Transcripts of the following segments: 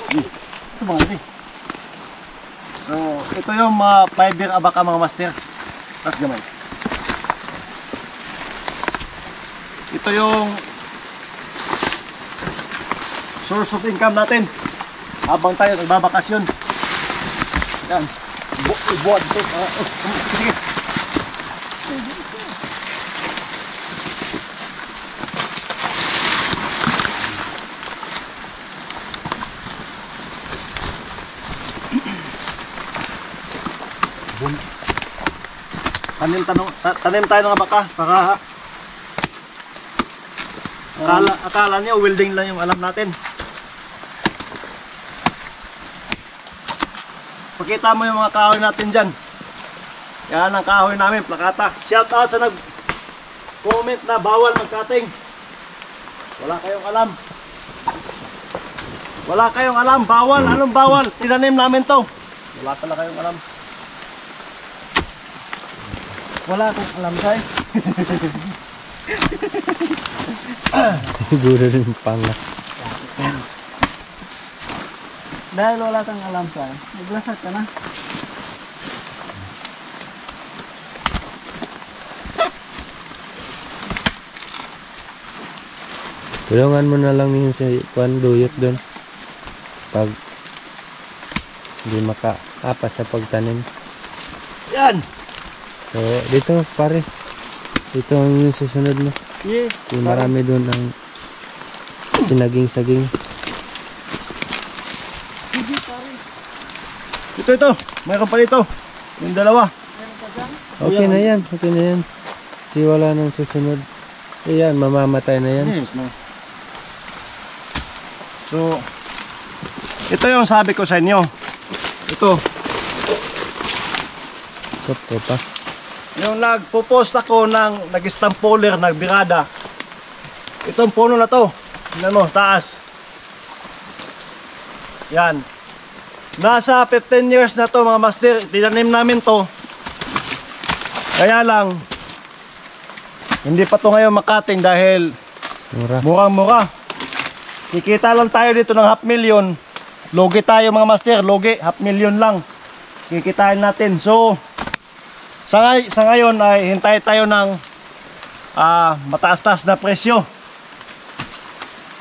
Ito mga ito. So, ito yung mga 5-year abaka mga master. Tapos gamay. Ito yung source of income natin habang tayo nagbabakasyon. Yan. Buwan ito. Sige. Tanim tayo ng abaka para akala niyo welding lang yung alam natin. Pakita mo yung mga kahoy natin dyan. Yan ang kahoy namin, plakata. Shout out sa nag-comment na bawal mag-cutting. Wala kayong alam. Wala kayong alam, bawal. Anong bawal? Tinanim namin to. Wala pala kayong alam. Wala akong alam, Sai. Siguro rin panga. Dahil wala kang alam, Sai, naglasat ka na. Tulungan mo na lang yun sa duyot doon. Pag hindi maka-apas sa pagtanim. Yan! So, dito pare. Dito ang yung susunod mo. Yes. Yung marami doon ang sinaging-saging. Sige, pare. Ito. Mayroon pa dito. Yung dalawa. Meron ka dyan? Okay na yan. Okay na yan. Kasi wala nang susunod. Ayan, mamamatay na yan. Yes, no. So, ito yung sabi ko sa inyo. Ito. Ito pa. Yung nagpo-post ako ng nag-stampoler, nagbirada. Itong puno na to. Tingnan mo, taas. Yan. Nasa 15 years na to mga master. Tinanim namin to. Kaya lang, hindi pa to ngayon makating dahil Mura. murang-mura. Kikita lang tayo dito ng 500,000. Logi tayo mga master, logi, 500,000 lang. Kikitain natin. So, sa ngayon ay hintay tayo ng mataas-taas na presyo.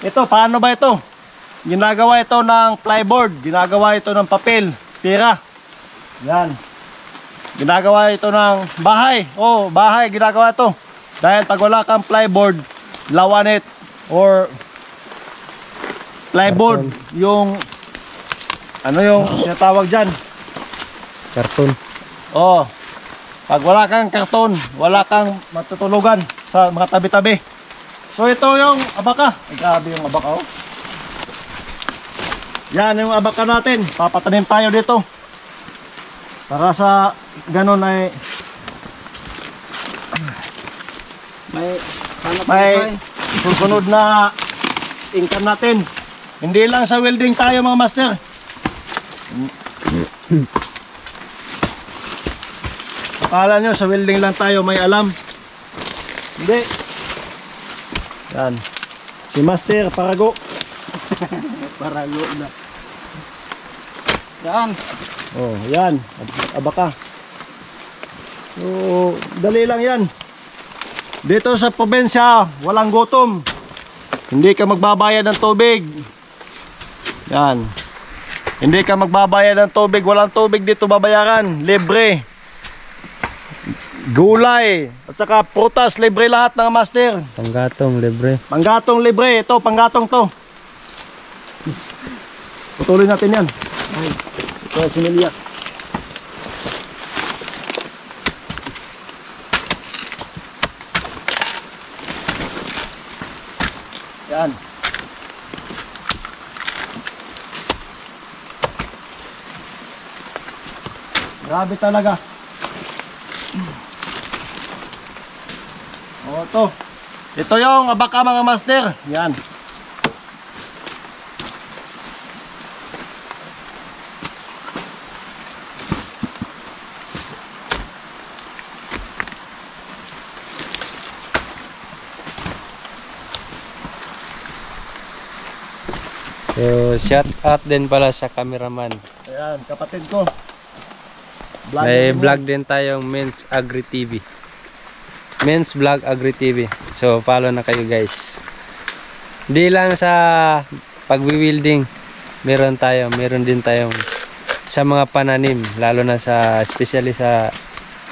Ito, paano ba ito? Ginagawa ito ng plyboard, ginagawa ito ng papel, pira. Yan. Ginagawa ito ng bahay. Oh, bahay, ginagawa ito. Dahil pag wala kang plyboard, lawanit or plyboard, yung ano yung tinatawag dyan? Karton. Oh. Pag wala kang karton, wala kang matutulugan sa mga tabi-tabi. So ito yung abaka. Ay, grabe yung abaka, oh. Yan yung abaka natin. Papatanim tayo dito. Para sa ganun ay may susunod na income natin. Hindi lang sa welding tayo mga master. Akala nyo sa welding lang tayo may alam. Hindi. Yan. Si Master Parago. Parago na. Yan. Oh, yan. Abaka. So, dali lang yan. Dito sa probinsya, walang gutom. Hindi ka magbabayad ng tubig. Yan. Hindi ka magbabayad ng tubig. Walang tubig dito babayaran. Libre. Gulay. At saka prutas. Libre lahat ng master. Panggatong, libre. Panggatong libre. Ito, panggatong to. Putulin natin yan. Ay, ito ay sinilya. Yan. Grabe talaga. O, ito. Ito yung abaka mga master. Yan. So, shout out din pala sa cameraman. Ayan, kapatid ko. May din vlog din tayong Men's Agri TV. Men's Vlog Agri TV. So, follow na kayo guys. Di lang sa pagwi-wielding, meron din tayong sa mga pananim, lalo na sa especially sa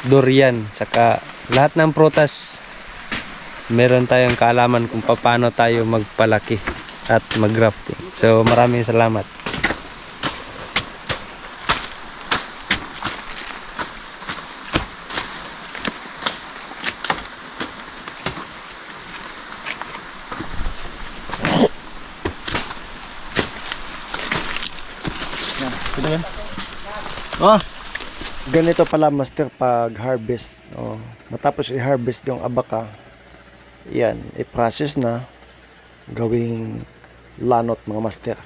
durian, saka lahat ng prutas. Meron tayong kaalaman kung paano tayo magpalaki at mag-grafting. So, maraming salamat. Oh, ganito pala master pag harvest. Oh, matapos i-harvest yung abaka, yan, i-process na gawing lanot mga master.